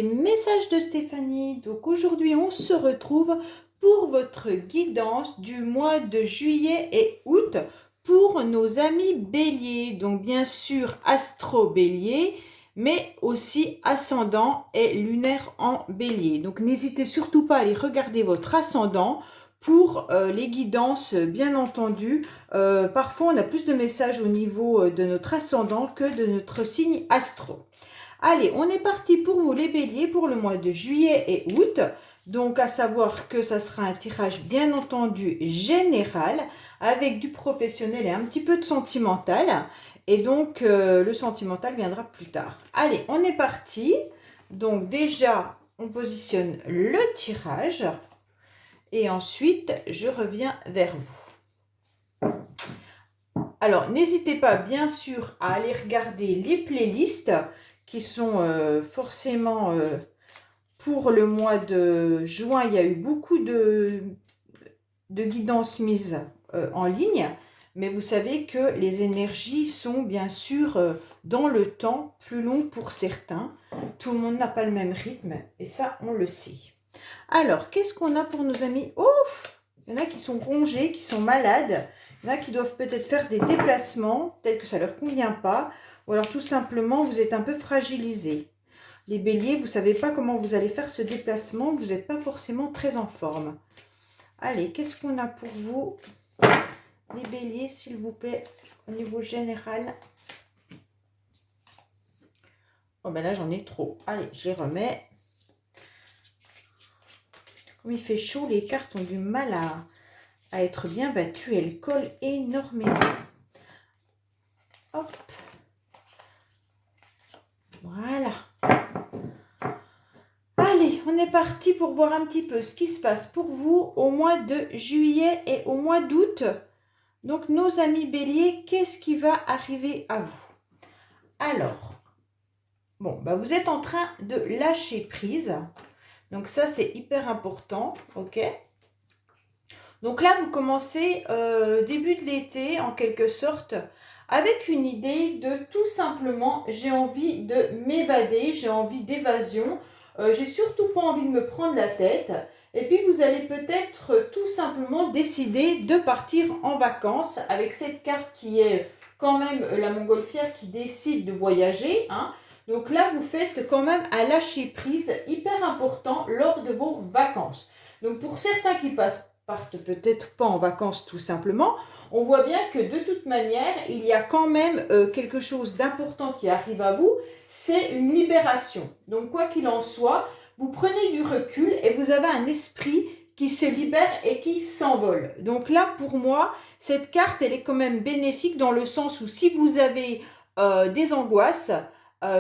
messages de Stéphanie. Donc aujourd'hui, on se retrouve pour votre guidance du mois de juillet et août pour nos amis béliers. Donc bien sûr, astro bélier, mais aussi ascendant et lunaire en bélier. Donc n'hésitez surtout pas à aller regarder votre ascendant pour les guidances, bien entendu. Parfois, on a plus de messages au niveau de notre ascendant que de notre signe astro. Allez, on est parti pour vous les béliers pour le mois de juillet et août. Donc, à savoir que ça sera un tirage, bien entendu, général, avec du professionnel et un petit peu de sentimental. Et donc, le sentimental viendra plus tard. Allez, on est parti. Donc, déjà, on positionne le tirage. Et ensuite, je reviens vers vous. Alors, n'hésitez pas, bien sûr, à aller regarder les playlists qui sont forcément pour le mois de juin. Il y a eu beaucoup de guidances mises en ligne. Mais vous savez que les énergies sont bien sûr dans le temps plus longues pour certains. Tout le monde n'a pas le même rythme et ça, on le sait. Alors, qu'est-ce qu'on a pour nos amis? Ouf! Il y en a qui sont rongés, qui sont malades. Il y en a qui doivent peut-être faire des déplacements. Peut-être que ça ne leur convient pas. Ou alors, tout simplement, vous êtes un peu fragilisés. Les béliers, vous ne savez pas comment vous allez faire ce déplacement. Vous n'êtes pas forcément très en forme. Allez, qu'est-ce qu'on a pour vous? Les béliers, s'il vous plaît, au niveau général. Oh, ben là, j'en ai trop. Allez, je les remets. Comme il fait chaud, les cartes ont du mal à être bien battues. Elles collent énormément. Hop. Voilà. Allez, on est parti pour voir un petit peu ce qui se passe pour vous au mois de juillet et au mois d'août. Donc, nos amis béliers, qu'est-ce qui va arriver à vous? Alors, bon, bah vous êtes en train de lâcher prise. Donc ça, c'est hyper important, ok? Donc là, vous commencez début de l'été, en quelque sorte, avec une idée de tout simplement, j'ai envie de m'évader, j'ai envie d'évasion, j'ai surtout pas envie de me prendre la tête. Et puis, vous allez peut-être tout simplement décider de partir en vacances avec cette carte qui est quand même la montgolfière qui décide de voyager, hein. Donc là, vous faites quand même un lâcher-prise hyper important lors de vos vacances. Donc pour certains qui partent peut-être pas en vacances tout simplement, on voit bien que de toute manière, il y a quand même quelque chose d'important qui arrive à vous, c'est une libération. Donc quoi qu'il en soit, vous prenez du recul et vous avez un esprit qui se libère et qui s'envole. Donc là, pour moi, cette carte, elle est quand même bénéfique dans le sens où si vous avez des angoisses,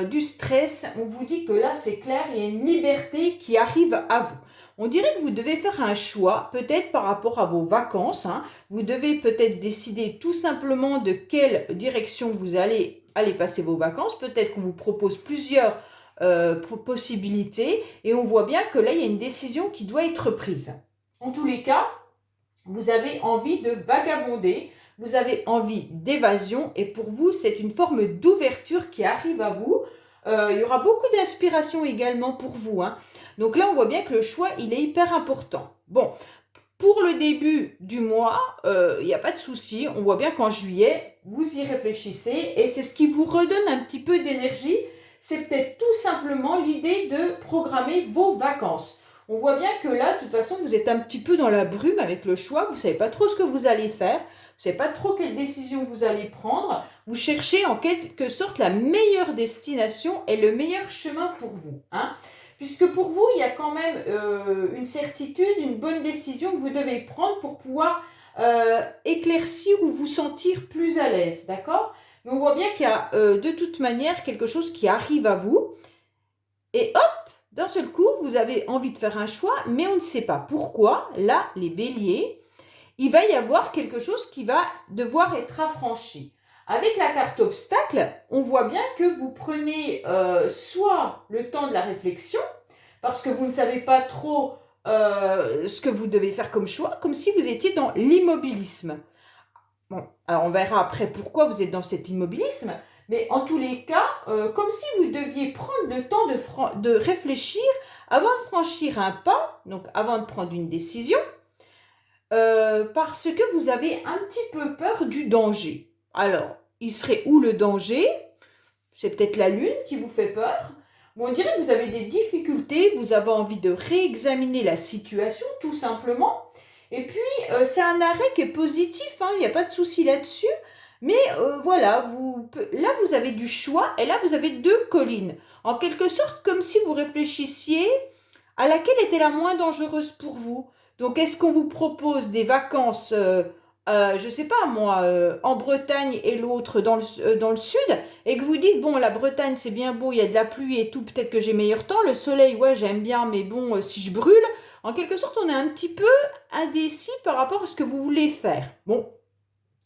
du stress, on vous dit que là c'est clair, il y a une liberté qui arrive à vous. On dirait que vous devez faire un choix, peut-être par rapport à vos vacances, hein. Vous devez peut-être décider tout simplement de quelle direction vous allez passer vos vacances. Peut-être qu'on vous propose plusieurs possibilités et on voit bien que là il y a une décision qui doit être prise. En tous les cas, vous avez envie de vagabonder. Vous avez envie d'évasion et pour vous, c'est une forme d'ouverture qui arrive à vous. Il y aura beaucoup d'inspiration également pour vous, hein. Donc là, on voit bien que le choix, il est hyper important. Bon, pour le début du mois, il n'y a pas de souci. On voit bien qu'en juillet, vous y réfléchissez et c'est ce qui vous redonne un petit peu d'énergie. C'est peut-être tout simplement l'idée de programmer vos vacances. On voit bien que là, de toute façon, vous êtes un petit peu dans la brume avec le choix. Vous ne savez pas trop ce que vous allez faire. Vous ne savez pas trop quelle décision vous allez prendre. Vous cherchez en quelque sorte la meilleure destination et le meilleur chemin pour vous, hein. Puisque pour vous, il y a quand même une certitude, une bonne décision que vous devez prendre pour pouvoir éclaircir ou vous sentir plus à l'aise, d'accord? Mais on voit bien qu'il y a de toute manière quelque chose qui arrive à vous. Et hop! D'un seul coup, vous avez envie de faire un choix, mais on ne sait pas pourquoi. Là, les béliers, il va y avoir quelque chose qui va devoir être affranchi. Avec la carte obstacle, on voit bien que vous prenez soit le temps de la réflexion, parce que vous ne savez pas trop ce que vous devez faire comme choix, comme si vous étiez dans l'immobilisme. Bon, alors on verra après pourquoi vous êtes dans cet immobilisme, Mais en tous les cas, comme si vous deviez prendre le temps de réfléchir avant de franchir un pas, donc avant de prendre une décision, parce que vous avez un petit peu peur du danger. Alors, il serait où le danger? C'est peut-être la lune qui vous fait peur. Bon, on dirait que vous avez des difficultés, vous avez envie de réexaminer la situation, tout simplement. Et puis, c'est un arrêt qui est positif, hein, il n'y a pas de souci là-dessus. Mais voilà, là, vous avez du choix et là, vous avez deux collines. En quelque sorte, comme si vous réfléchissiez à laquelle était la moins dangereuse pour vous. Donc, est-ce qu'on vous propose des vacances, je ne sais pas moi, en Bretagne et l'autre dans le sud, et que vous dites, bon, la Bretagne, c'est bien beau, il y a de la pluie et tout, peut-être que j'ai meilleur temps, le soleil, ouais, j'aime bien, mais bon, si je brûle, en quelque sorte, on est un petit peu indécis par rapport à ce que vous voulez faire. Bon,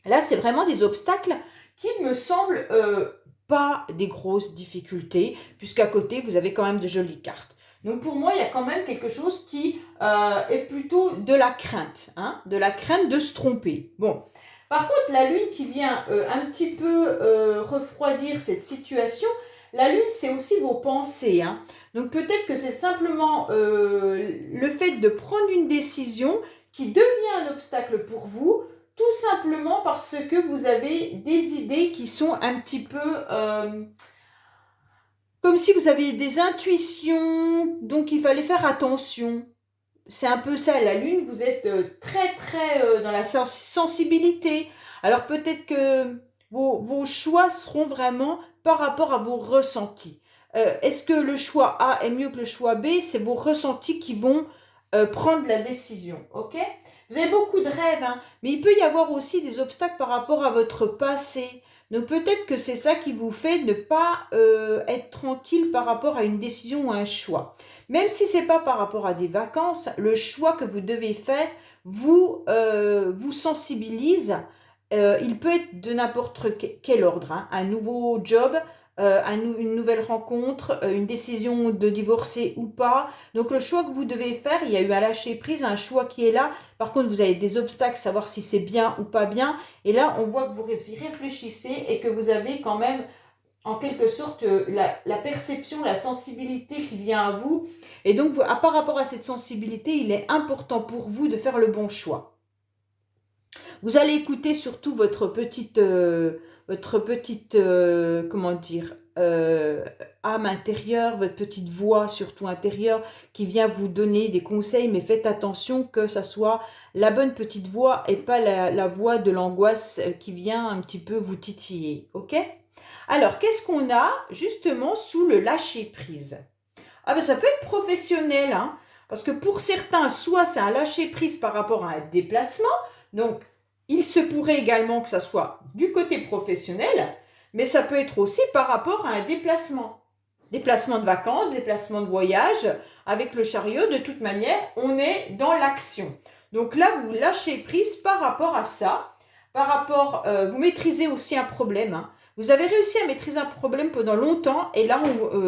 là, c'est vraiment des obstacles qui me semblent pas des grosses difficultés, puisqu'à côté, vous avez quand même de jolies cartes. Donc pour moi, il y a quand même quelque chose qui est plutôt de la crainte, hein, de la crainte de se tromper. Bon, par contre, la lune qui vient un petit peu refroidir cette situation, la lune, c'est aussi vos pensées, hein. Donc peut-être que c'est simplement le fait de prendre une décision qui devient un obstacle pour vous, tout simplement parce que vous avez des idées qui sont un petit peu comme si vous aviez des intuitions, donc il fallait faire attention. C'est un peu ça, la lune, vous êtes très très dans la sensibilité. Alors peut-être que vos choix seront vraiment par rapport à vos ressentis. Est-ce que le choix A est mieux que le choix B? C'est vos ressentis qui vont prendre la décision, ok? Vous avez beaucoup de rêves, hein, mais il peut y avoir aussi des obstacles par rapport à votre passé. Donc peut-être que c'est ça qui vous fait ne pas être tranquille par rapport à une décision ou un choix. Même si ce n'est pas par rapport à des vacances, le choix que vous devez faire vous sensibilise. Il peut être de n'importe quel ordre, hein. Un nouveau job, une nouvelle rencontre, une décision de divorcer ou pas. Donc le choix que vous devez faire, il y a eu un lâcher prise, un choix qui est là. Par contre, vous avez des obstacles, savoir si c'est bien ou pas bien. Et là, on voit que vous y réfléchissez et que vous avez quand même en quelque sorte la perception, la sensibilité qui vient à vous. Et donc, par rapport à cette sensibilité, il est important pour vous de faire le bon choix. Vous allez écouter surtout votre petite comment dire, âme intérieure, votre petite voix surtout intérieure qui vient vous donner des conseils, mais faites attention que ça soit la bonne petite voix et pas la voix de l'angoisse qui vient un petit peu vous titiller, ok? Alors, qu'est-ce qu'on a justement sous le lâcher-prise? Ah ben ça peut être professionnel, hein, parce que pour certains, soit c'est un lâcher-prise par rapport à un déplacement, donc il se pourrait également que ça soit du côté professionnel, mais ça peut être aussi par rapport à un déplacement. Déplacement de vacances, déplacement de voyage, avec le chariot, de toute manière, on est dans l'action. Donc là, vous lâchez prise par rapport à ça, vous maîtrisez aussi un problème, hein. Vous avez réussi à maîtriser un problème pendant longtemps et là,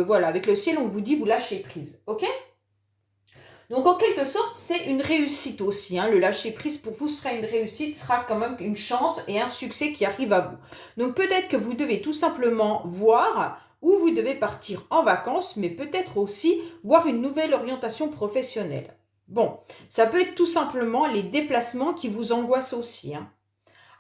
voilà, avec le ciel, on vous dit vous lâchez prise, ok? Donc en quelque sorte, c'est une réussite aussi, hein. Le lâcher prise pour vous sera une réussite, sera quand même une chance et un succès qui arrive à vous. Donc peut-être que vous devez tout simplement voir où vous devez partir en vacances, mais peut-être aussi voir une nouvelle orientation professionnelle. Bon, ça peut être tout simplement les déplacements qui vous angoissent aussi, hein.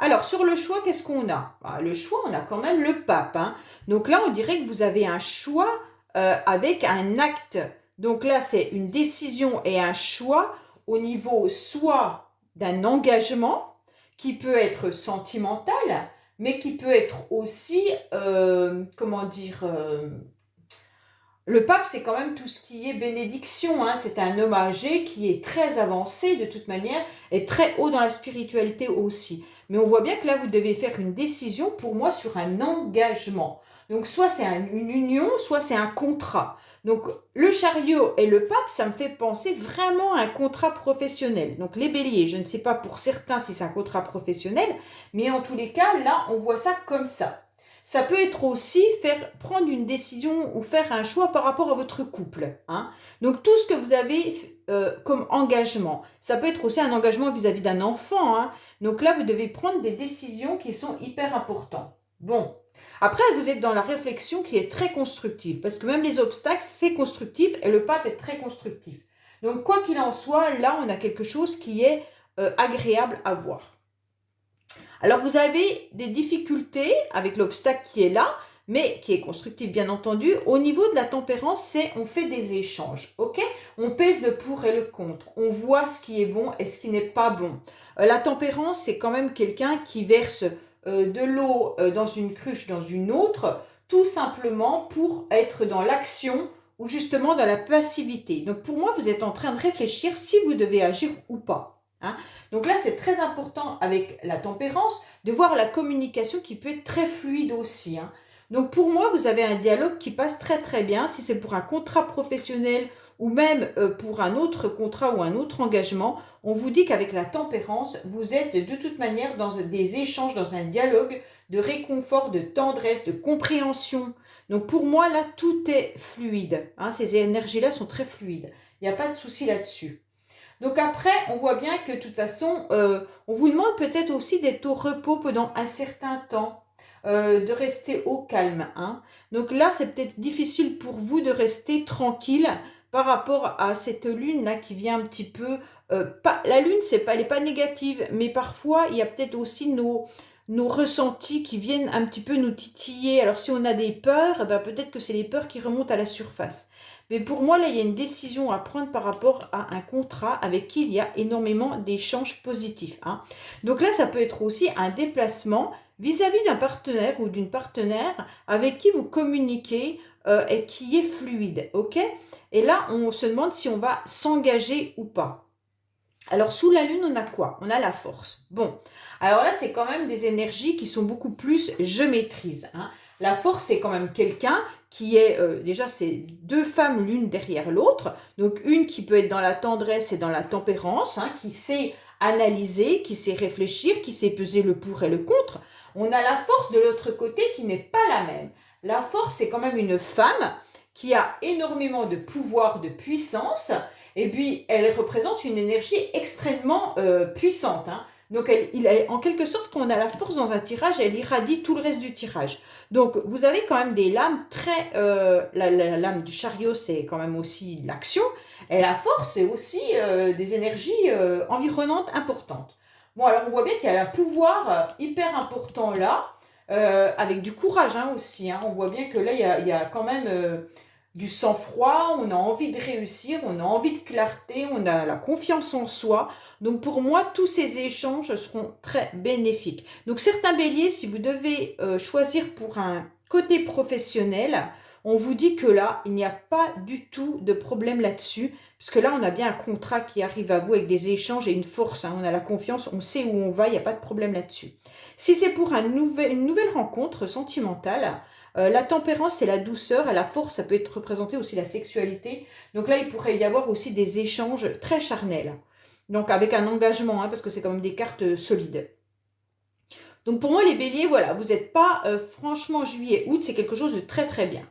Alors, sur le choix, qu'est-ce qu'on a? Le choix, on a quand même le pape, hein. Donc là, on dirait que vous avez un choix avec un acte. Donc là, c'est une décision et un choix au niveau soit d'un engagement qui peut être sentimental, mais qui peut être aussi, comment dire, le pape, c'est quand même tout ce qui est bénédiction, hein. C'est un homme âgé qui est très avancé de toute manière et très haut dans la spiritualité aussi. Mais on voit bien que là, vous devez faire une décision, pour moi, sur un engagement. Donc, soit c'est une union, soit c'est un contrat. Donc, le chariot et le pape, ça me fait penser vraiment à un contrat professionnel. Donc, les béliers, je ne sais pas pour certains si c'est un contrat professionnel, mais en tous les cas, là, on voit ça comme ça. Ça peut être aussi prendre une décision ou faire un choix par rapport à votre couple, hein. Donc, tout ce que vous avez comme engagement. Ça peut être aussi un engagement vis-à-vis d'un enfant, hein. Donc là, vous devez prendre des décisions qui sont hyper importantes. Bon, Après, vous êtes dans la réflexion qui est très constructive, parce que même les obstacles, c'est constructif, et le pape est très constructif. Donc, quoi qu'il en soit, là, on a quelque chose qui est agréable à voir. Alors, vous avez des difficultés avec l'obstacle qui est là, mais qui est constructif, bien entendu. Au niveau de la tempérance, c'est on fait des échanges, ok? On pèse le pour et le contre. On voit ce qui est bon et ce qui n'est pas bon. La tempérance, c'est quand même quelqu'un qui verse de l'eau dans une cruche, dans une autre, tout simplement pour être dans l'action ou justement dans la passivité. Donc pour moi, vous êtes en train de réfléchir si vous devez agir ou pas. Hein. Donc là, c'est très important avec la tempérance de voir la communication qui peut être très fluide aussi. Hein. Donc pour moi, vous avez un dialogue qui passe très très bien. Si c'est pour un contrat professionnel ou même pour un autre contrat ou un autre engagement, on vous dit qu'avec la tempérance, vous êtes de toute manière dans des échanges, dans un dialogue de réconfort, de tendresse, de compréhension. Donc pour moi, là, tout est fluide. Hein, ces énergies-là sont très fluides. Il n'y a pas de souci là-dessus. Donc après, on voit bien que de toute façon, on vous demande peut-être aussi d'être au repos pendant un certain temps, de rester au calme. Hein. Donc là, c'est peut-être difficile pour vous de rester tranquille par rapport à cette lune-là qui vient un petit peu... la lune, elle n'est pas négative, mais parfois, il y a peut-être aussi nos ressentis qui viennent un petit peu nous titiller. Alors si on a des peurs, ben, peut-être que c'est les peurs qui remontent à la surface. Mais pour moi, là, il y a une décision à prendre par rapport à un contrat avec qui il y a énormément d'échanges positifs. Hein. Donc là, ça peut être aussi un déplacement vis-à-vis d'un partenaire ou d'une partenaire avec qui vous communiquez et qui est fluide. Ok? Et là, on se demande si on va s'engager ou pas. Alors, sous la lune, on a quoi? On a la force. Bon, alors là, c'est quand même des énergies qui sont beaucoup plus « je maîtrise ». Hein. La force, c'est quand même quelqu'un qui est, déjà, c'est deux femmes l'une derrière l'autre. Donc, une qui peut être dans la tendresse et dans la tempérance, hein, qui sait analyser, qui sait réfléchir, qui sait peser le pour et le contre. On a la force de l'autre côté qui n'est pas la même. La force, c'est quand même une femme qui a énormément de pouvoir, de puissance, et puis elle représente une énergie extrêmement puissante. Hein. Donc, en quelque sorte, quand on a la force dans un tirage, elle irradie tout le reste du tirage. Donc, vous avez quand même des lames très... la lame du chariot, c'est quand même aussi l'action. Et la force, c'est aussi des énergies environnantes importantes. Bon, alors on voit bien qu'il y a un pouvoir hyper important là, avec du courage hein, aussi. Hein. On voit bien que là, il y a quand même du sang-froid, on a envie de réussir, on a envie de clarté, on a la confiance en soi. Donc pour moi, tous ces échanges seront très bénéfiques. Donc certains béliers, si vous devez choisir pour un côté professionnel, on vous dit que là, il n'y a pas du tout de problème là-dessus. Parce que là, on a bien un contrat qui arrive à vous avec des échanges et une force. Hein, on a la confiance, on sait où on va, il n'y a pas de problème là-dessus. Si c'est pour une nouvelle rencontre sentimentale, la tempérance, c'est la douceur, et la force, ça peut être représenté aussi la sexualité. Donc là, il pourrait y avoir aussi des échanges très charnels. Donc avec un engagement, hein, parce que c'est quand même des cartes solides. Donc pour moi, les béliers, voilà, vous n'êtes pas, franchement, juillet, août, c'est quelque chose de très très bien.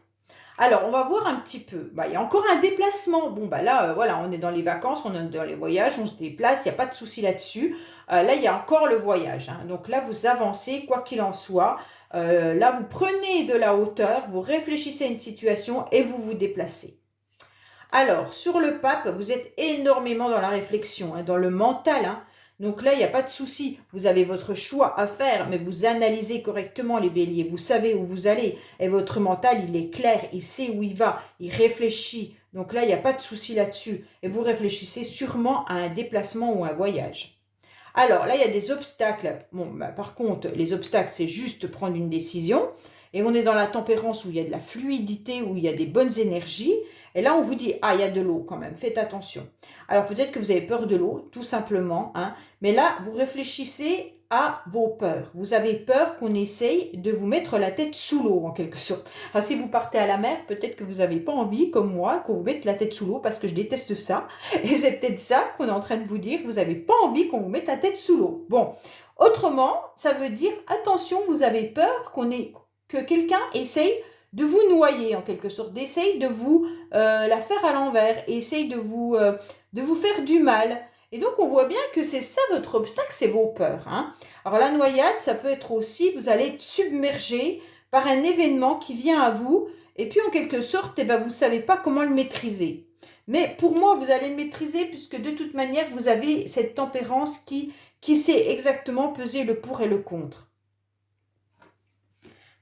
Alors, on va voir un petit peu. Bah, il y a encore un déplacement. Bon, bah là, voilà, on est dans les vacances, on est dans les voyages, on se déplace, il n'y a pas de souci là-dessus. Là, il y a encore le voyage. Hein. Donc là, vous avancez, quoi qu'il en soit. Là, vous prenez de la hauteur, vous réfléchissez à une situation et vous vous déplacez. Alors, sur le pape, vous êtes énormément dans la réflexion, hein, dans le mental. Hein. Donc là, il n'y a pas de souci. Vous avez votre choix à faire, mais vous analysez correctement les béliers. Vous savez où vous allez. Et votre mental, il est clair, il sait où il va, il réfléchit. Donc là, il n'y a pas de souci là-dessus. Et vous réfléchissez sûrement à un déplacement ou un voyage. Alors là, il y a des obstacles. Bon, bah, par contre, les obstacles, c'est juste prendre une décision. Et on est dans la tempérance où il y a de la fluidité, où il y a des bonnes énergies. Et là, on vous dit, ah, il y a de l'eau quand même, faites attention. Alors peut-être que vous avez peur de l'eau, tout simplement. Hein, mais là, vous réfléchissez à vos peurs. Vous avez peur qu'on essaye de vous mettre la tête sous l'eau, en quelque sorte. Alors si vous partez à la mer, peut-être que vous n'avez pas envie, comme moi, qu'on vous mette la tête sous l'eau, parce que je déteste ça. Et c'est peut-être ça qu'on est en train de vous dire, vous n'avez pas envie qu'on vous mette la tête sous l'eau. Bon, autrement, ça veut dire, attention, vous avez peur que quelqu'un essaye de vous noyer en quelque sorte, d'essayer de vous la faire à l'envers, essaye de vous faire du mal. Et donc on voit bien que c'est ça votre obstacle, c'est vos peurs. Hein. Alors la noyade, ça peut être aussi, vous allez être submergé par un événement qui vient à vous, et puis en quelque sorte, eh ben, vous ne savez pas comment le maîtriser. Mais pour moi, vous allez le maîtriser puisque de toute manière, vous avez cette tempérance qui sait exactement peser le pour et le contre.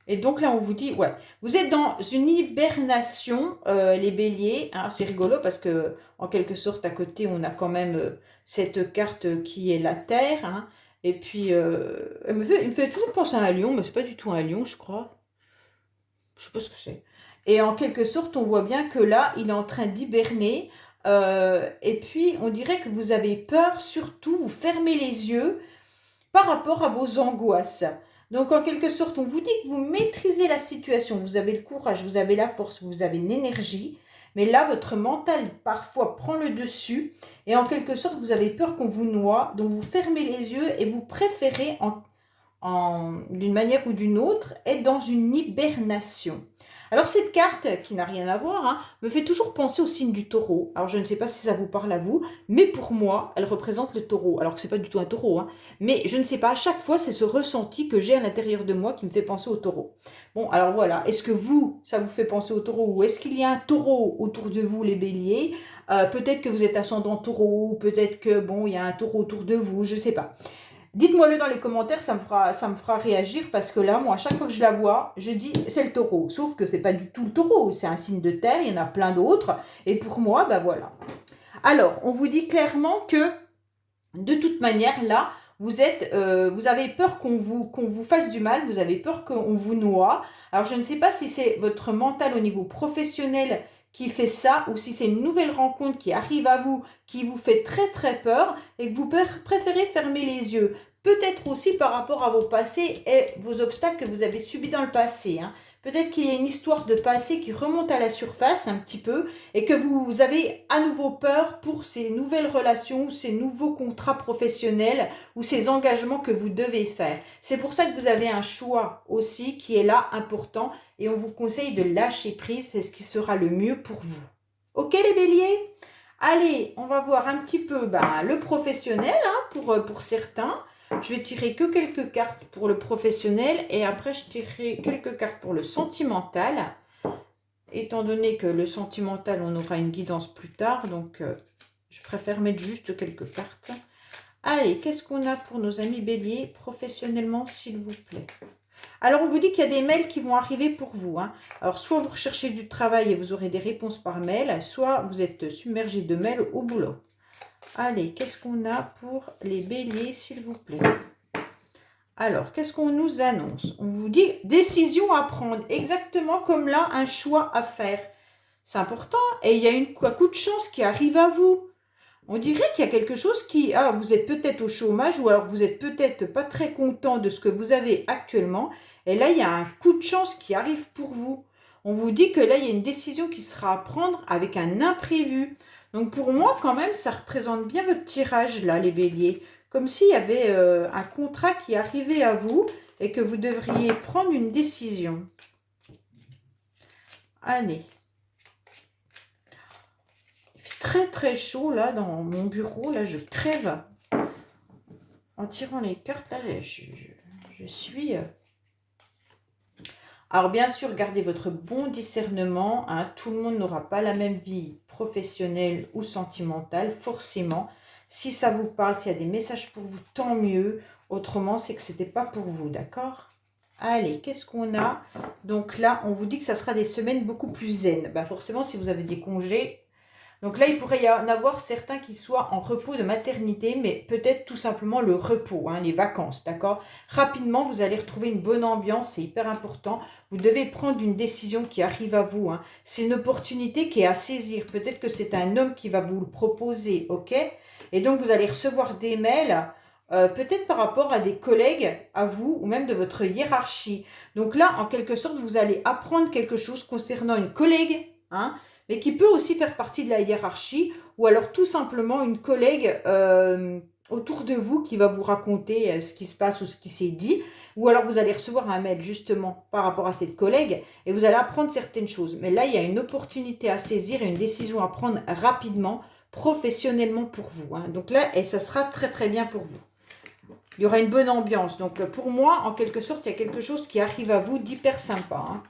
Et donc là, on vous dit, ouais, vous êtes dans une hibernation, les béliers. Hein, c'est rigolo parce que, en quelque sorte, à côté, on a quand même cette carte qui est la Terre. Hein, et puis, il me fait toujours penser à un lion, mais c'est pas du tout un lion, je crois. Je sais pas ce que c'est. Et en quelque sorte, on voit bien que là, il est en train d'hiberner. Et puis, on dirait que vous avez peur, surtout, vous fermez les yeux par rapport à vos angoisses. Donc, en quelque sorte, on vous dit que vous maîtrisez la situation, vous avez le courage, vous avez la force, vous avez l'énergie, mais là, votre mental, parfois, prend le dessus, et en quelque sorte, vous avez peur qu'on vous noie, donc vous fermez les yeux et vous préférez, d'une manière ou d'une autre, être dans une hibernation. Alors cette carte, qui n'a rien à voir, hein, me fait toujours penser au signe du taureau. Alors je ne sais pas si ça vous parle à vous, mais pour moi, elle représente le taureau. Alors que c'est pas du tout un taureau, hein, mais je ne sais pas, à chaque fois, c'est ce ressenti que j'ai à l'intérieur de moi qui me fait penser au taureau. Bon, alors voilà, est-ce que vous, ça vous fait penser au taureau, ou est-ce qu'il y a un taureau autour de vous, les béliers? Peut-être que vous êtes ascendant taureau, peut-être que, bon, il y a un taureau autour de vous, je ne sais pas. Dites-moi-le dans les commentaires, ça me fera réagir parce que là, moi, à chaque fois que je la vois, je dis c'est le taureau. Sauf que c'est pas du tout le taureau, c'est un signe de terre, il y en a plein d'autres. Et pour moi, ben voilà. Alors, on vous dit clairement que de toute manière, là, vous avez peur qu'on vous fasse du mal, vous avez peur qu'on vous noie. Alors, je ne sais pas si c'est votre mental au niveau professionnel qui fait ça ou si c'est une nouvelle rencontre qui arrive à vous, qui vous fait très très peur et que vous préférez fermer les yeux. Peut-être aussi par rapport à vos passés et vos obstacles que vous avez subis dans le passé. Hein. Peut-être qu'il y a une histoire de passé qui remonte à la surface un petit peu et que vous avez à nouveau peur pour ces nouvelles relations, ces nouveaux contrats professionnels ou ces engagements que vous devez faire. C'est pour ça que vous avez un choix aussi qui est là important et on vous conseille de lâcher prise, c'est ce qui sera le mieux pour vous. Ok les béliers? Allez, on va voir un petit peu le professionnel hein, pour certains. Je vais tirer que quelques cartes pour le professionnel et après je tirerai quelques cartes pour le sentimental. Étant donné que le sentimental, on aura une guidance plus tard, donc je préfère mettre juste quelques cartes. Allez, qu'est-ce qu'on a pour nos amis béliers professionnellement, s'il vous plaît? Alors, on vous dit qu'il y a des mails qui vont arriver pour vous. Hein. Alors, soit vous recherchez du travail et vous aurez des réponses par mail, soit vous êtes submergé de mails au boulot. Allez, qu'est-ce qu'on a pour les béliers, s'il vous plaît? Alors, qu'est-ce qu'on nous annonce? On vous dit décision à prendre, exactement comme là, un choix à faire. C'est important et il y a un coup de chance qui arrive à vous. On dirait qu'il y a quelque chose qui... Ah, vous êtes peut-être au chômage ou alors vous êtes peut-être pas très content de ce que vous avez actuellement. Et là, il y a un coup de chance qui arrive pour vous. On vous dit que là, il y a une décision qui sera à prendre avec un imprévu. Donc pour moi, quand même, ça représente bien votre tirage, là, les béliers. Comme s'il y avait un contrat qui arrivait à vous et que vous devriez prendre une décision. Allez. Il fait très très chaud, là, dans mon bureau. Là, je crève. En tirant les cartes, là, je suis... Alors, bien sûr, gardez votre bon discernement. Hein. Tout le monde n'aura pas la même vie professionnelle ou sentimentale, forcément. Si ça vous parle, s'il y a des messages pour vous, tant mieux. Autrement, c'est que ce n'était pas pour vous, d'accord? Allez, qu'est-ce qu'on a? Donc là, on vous dit que ça sera des semaines beaucoup plus zen. Forcément, si vous avez des congés... Donc là, il pourrait y en avoir certains qui soient en repos de maternité, mais peut-être tout simplement le repos, hein, les vacances, d'accord? Rapidement, vous allez retrouver une bonne ambiance, c'est hyper important. Vous devez prendre une décision qui arrive à vous. Hein. C'est une opportunité qui est à saisir. Peut-être que c'est un homme qui va vous le proposer, ok? Et donc, vous allez recevoir des mails, peut-être par rapport à des collègues à vous, ou même de votre hiérarchie. Donc là, en quelque sorte, vous allez apprendre quelque chose concernant une collègue, hein, mais qui peut aussi faire partie de la hiérarchie, ou alors tout simplement une collègue autour de vous qui va vous raconter ce qui se passe ou ce qui s'est dit, ou alors vous allez recevoir un mail justement par rapport à cette collègue, et vous allez apprendre certaines choses. Mais là, il y a une opportunité à saisir et une décision à prendre rapidement, professionnellement pour vous. Hein. Donc là, et ça sera très très bien pour vous. Il y aura une bonne ambiance. Donc, pour moi, en quelque sorte, il y a quelque chose qui arrive à vous d'hyper sympa. Hein.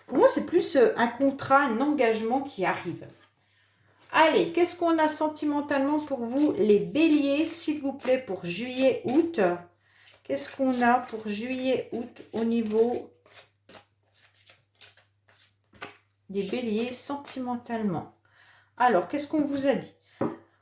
Pour moi, c'est plus un contrat, un engagement qui arrive. Allez, qu'est-ce qu'on a sentimentalement pour vous, les béliers, s'il vous plaît, pour juillet, août? Qu'est-ce qu'on a pour juillet, août au niveau des béliers sentimentalement? Alors, qu'est-ce qu'on vous a dit?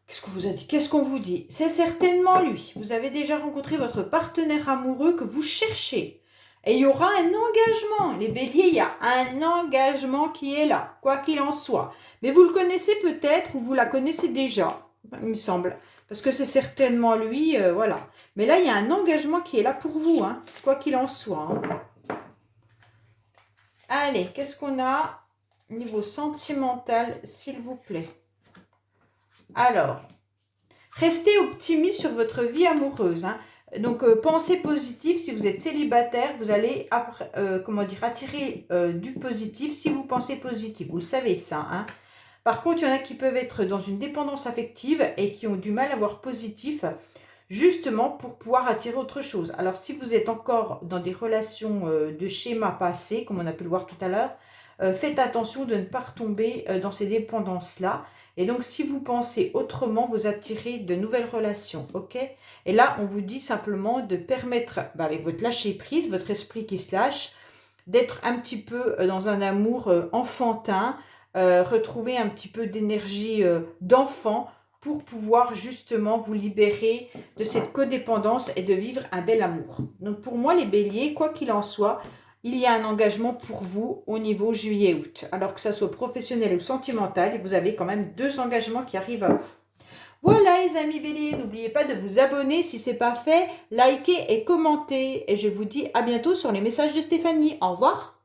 Qu'est-ce qu'on vous a dit? Qu'est-ce qu'on vous dit? C'est certainement lui. Vous avez déjà rencontré votre partenaire amoureux que vous cherchez. Et il y aura un engagement. Les béliers, il y a un engagement qui est là, quoi qu'il en soit. Mais vous le connaissez peut-être ou vous la connaissez déjà, il me semble. Parce que c'est certainement lui, voilà. Mais là, il y a un engagement qui est là pour vous, hein, quoi qu'il en soit. Hein. Allez, qu'est-ce qu'on a niveau sentimental, s'il vous plaît? Alors, restez optimiste sur votre vie amoureuse. Hein. Donc, pensez positif. Si vous êtes célibataire, vous allez attirer du positif si vous pensez positif. Vous le savez ça. Hein. Par contre, il y en a qui peuvent être dans une dépendance affective et qui ont du mal à voir positif, justement pour pouvoir attirer autre chose. Alors, si vous êtes encore dans des relations de schéma passé, comme on a pu le voir tout à l'heure, faites attention de ne pas retomber dans ces dépendances-là. Et donc, si vous pensez autrement, vous attirez de nouvelles relations, ok? Et là, on vous dit simplement de permettre, avec votre lâcher-prise, votre esprit qui se lâche, d'être un petit peu dans un amour enfantin, retrouver un petit peu d'énergie d'enfant pour pouvoir justement vous libérer de cette codépendance et de vivre un bel amour. Donc, pour moi, les béliers, quoi qu'il en soit, il y a un engagement pour vous au niveau juillet-août. Alors que ça soit professionnel ou sentimental, vous avez quand même 2 engagements qui arrivent à vous. Voilà les amis béliers, n'oubliez pas de vous abonner si ce n'est pas fait, liker et commenter. Et je vous dis à bientôt sur les messages de Stéphanie. Au revoir.